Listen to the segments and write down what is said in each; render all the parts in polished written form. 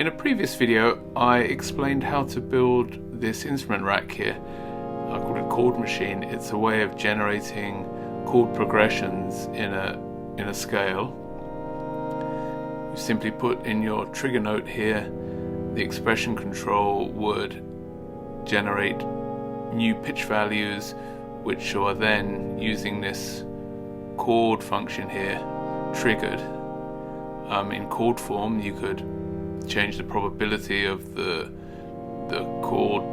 In a previous video, I explained how to build this instrument rack here. I called it chord machine. It's a way of generating chord progressions in a scale. You simply put in your trigger note here, the expression control would generate new pitch values, which are then using this chord function here triggered. In chord form, you could change the probability of the chord,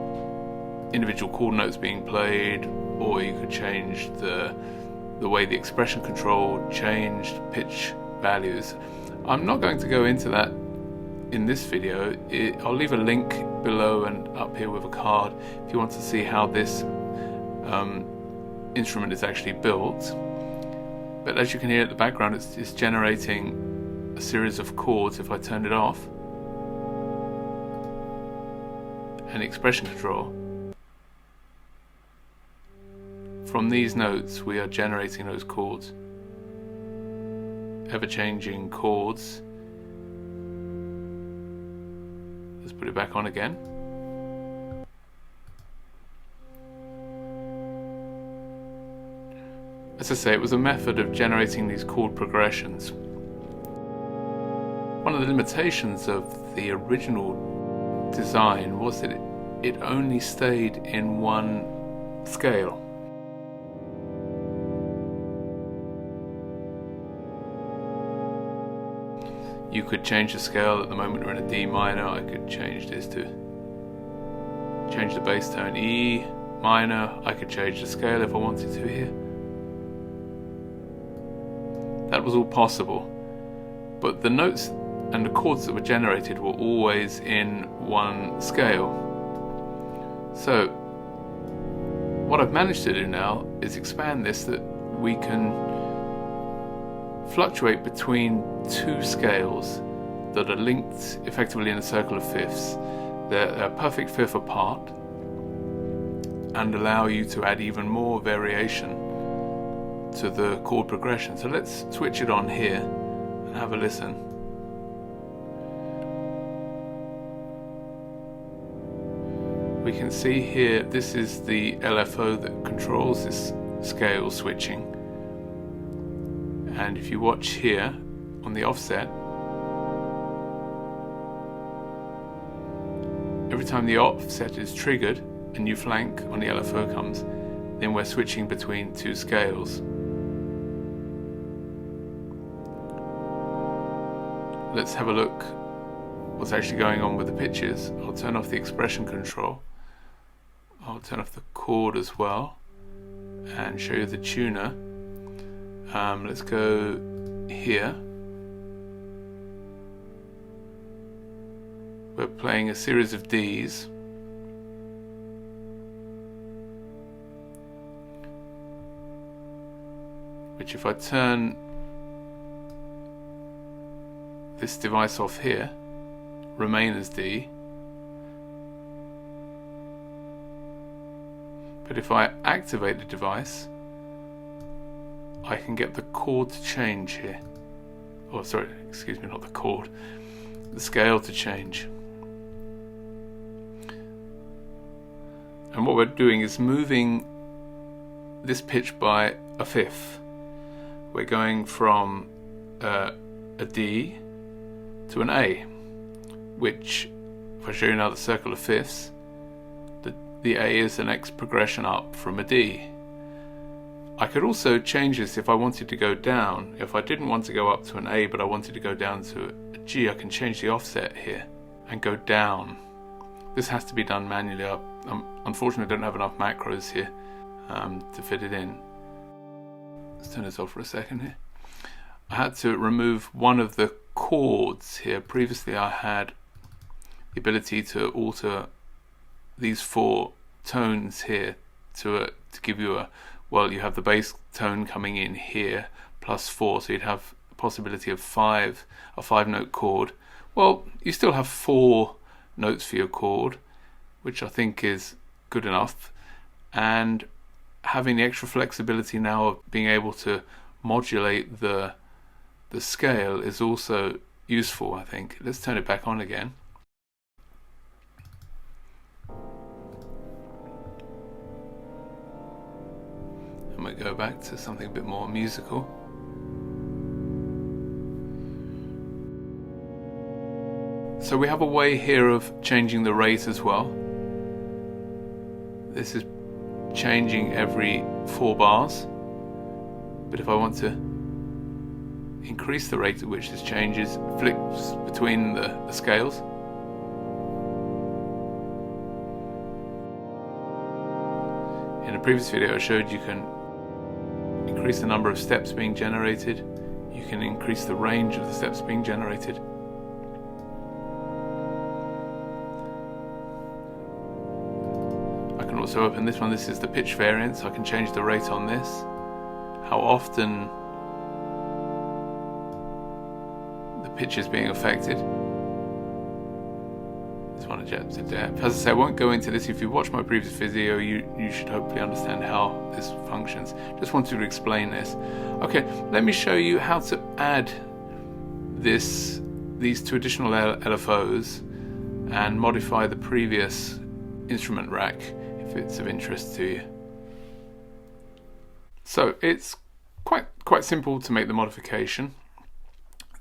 individual chord notes being played, or you could change the way the expression control changed pitch values. I'm not going to go into that in this video. I'll leave a link below and up here with a card if you want to see how this instrument is actually built. But as you can hear at the background, it's generating a series of chords. If I turn it off, and expression control, from these notes we are generating those chords, ever-changing chords. Let's put it back on again. As I say, it was a method of generating these chord progressions. One of the limitations of the original design was that it only stayed in one scale. You could change the scale. At the moment we're in a D minor. I could change this to change the bass tone E minor. I could change the scale if I wanted to here. That was all possible, but the notes and the chords that were generated were always in one scale. So what I've managed to do now is expand this, that we can fluctuate between two scales that are linked effectively in a circle of fifths. They're a perfect fifth apart and allow you to add even more variation to the chord progression. So let's switch it on here and have a listen. We can see here, this is the LFO that controls this scale switching. And if you watch here on the offset, every time the offset is triggered, a new flank on the LFO comes, then we're switching between two scales. Let's have a look what's actually going on with the pitches. I'll turn off the expression control. I'll turn off the chord as well and show you the tuner. Let's go here. We're playing a series of Ds. Which, if I turn this device off here, remain as D. But if I activate the device, I can get the chord to change here. Oh, sorry, excuse me, not the chord. The scale to change. And what we're doing is moving this pitch by a fifth. We're going from a D to an A, which, if I show you now the circle of fifths, the A is the next progression up from a D. I could also change this if I wanted to go down. If I didn't want to go up to an A but I wanted to go down to a G, I can change the offset here and go down. This has to be done manually. Unfortunately, I don't have enough macros here to fit it in. Let's turn this off for a second here. I had to remove one of the chords here. Previously I had the ability to alter these four tones here to give you well, you have the bass tone coming in here plus 4, so you'd have the possibility of a 5-note chord. Well, you still have 4 notes for your chord, which I think is good enough, and having the extra flexibility now of being able to modulate the scale is also useful, I think. Let's turn it back on again. we go back to something a bit more musical. So we have a way here of changing the rate as well. This is changing every 4 bars, but if I want to increase the rate at which this changes, flips between the scales. In a previous video I showed you can increase the number of steps being generated, you can increase the range of the steps being generated. I can also open this one. This is the pitch variance. I can change the rate on this, how often the pitch is being affected. This one adjusts to depth. As I say, I won't go into this. If you watch my previous video, you should hopefully understand how this functions. Just wanted to explain this. Okay, let me show you how to add these 2 additional LFOs and modify the previous instrument rack if it's of interest to you. So it's quite simple to make the modification.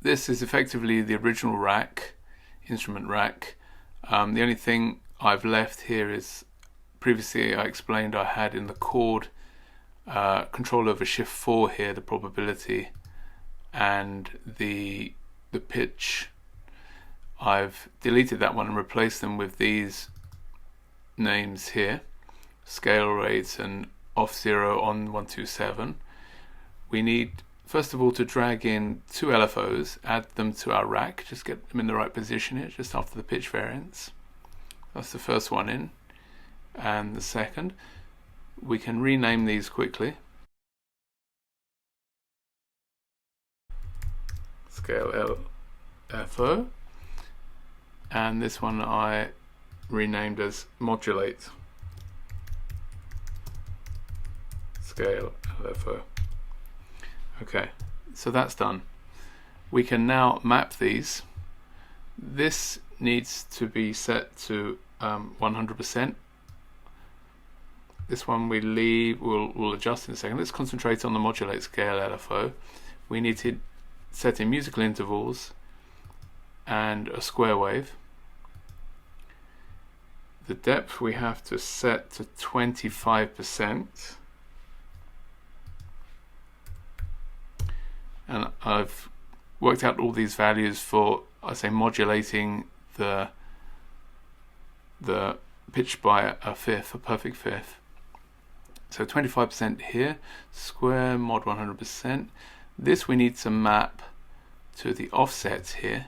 This is effectively the original rack, instrument rack. The only thing I've left here is, previously I explained I had in the chord control over shift 4 here, the probability, and the pitch. I've deleted that one and replaced them with these names here, scale rates and off 0 on 127. We need first of all to drag in 2 LFOs, add them to our rack, just get them in the right position here, just after the pitch variance. That's the first one in. And the second, we can rename these quickly. Scale LFO. And this one I renamed as modulate. Scale LFO. Okay, so that's done. We can now map these. This needs to be set to 100%. This one we leave, we'll adjust in a second. Let's concentrate on the modulate scale LFO. We need to set in musical intervals and a square wave. The depth we have to set to 25%. And I've worked out all these values for, I say, modulating the pitch by a fifth, a perfect fifth. So 25% here, square mod 100%. This we need to map to the offsets here,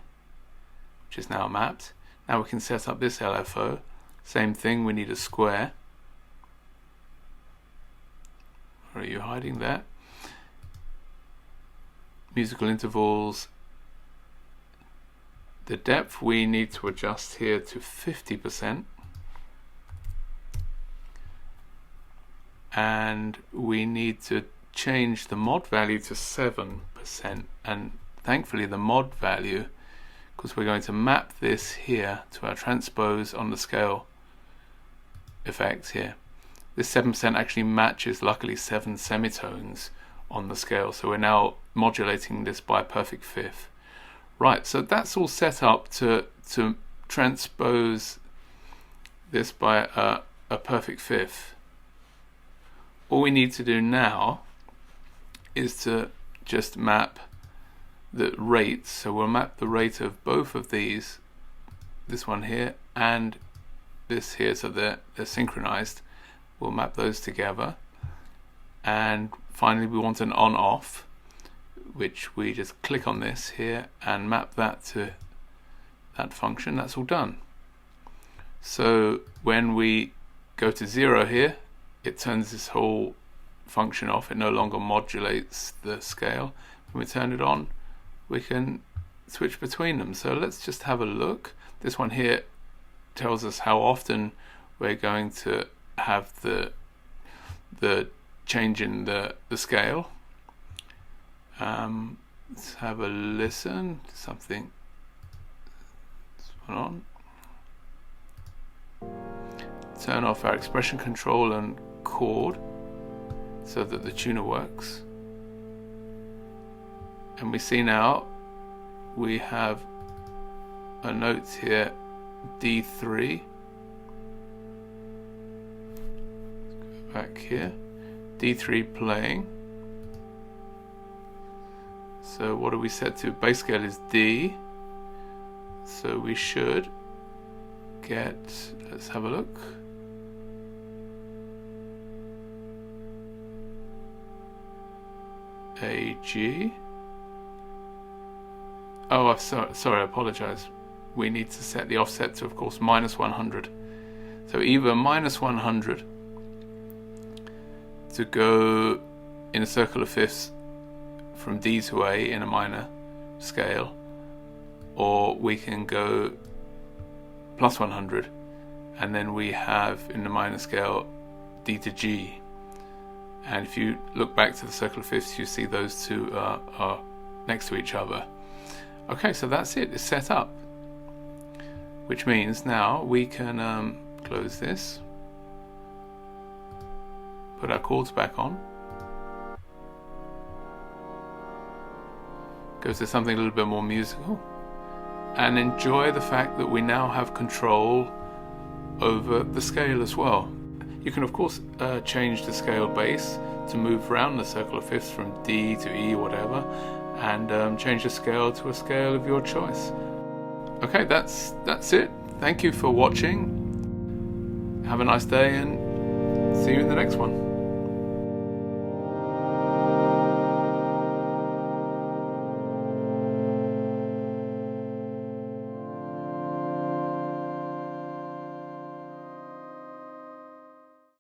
which is now mapped. Now we can set up this LFO. Same thing, we need a square. Where are you hiding there? Musical intervals. The depth we need to adjust here to 50%. And we need to change the mod value to 7%. And thankfully the mod value, because we're going to map this here to our transpose on the scale effects here. This 7% actually matches, luckily, 7 semitones on the scale. So we're now modulating this by a perfect fifth. Right, so that's all set up to transpose this by a perfect fifth. All we need to do now is to just map the rates. So we'll map the rate of both of these, this one here and this here, so they're synchronized. We'll map those together. And finally we want an on-off, which we just click on this here and map that to that function. That's all done. So when we go to 0 here, it turns this whole function off. It no longer modulates the scale. When we turn it on, we can switch between them. So let's just have a look. This one here tells us how often we're going to have the change in the scale. Let's have a listen to something. This one on. Turn off our expression control and chord. so that the tuner works. And we see now we have a note here, D3. Let's go back here, D3 playing. So what do we set to? Bass scale is D. So we should get, let's have a look. A G. Oh, sorry, I apologize. We need to set the offset to, of course, -100. So either -100 to go in a circle of fifths from D to A in a minor scale, or we can go +100, and then we have in the minor scale D to G. And if you look back to the circle of fifths, you see those two are next to each other. Okay, so that's it, it's set up. Which means now we can close this, put our chords back on, go to something a little bit more musical, and enjoy the fact that we now have control over the scale as well. You can of course change the scale bass to move around the circle of fifths from D to E, whatever, and change the scale to a scale of your choice. Okay, that's it. Thank you for watching. Have a nice day and see you in the next one.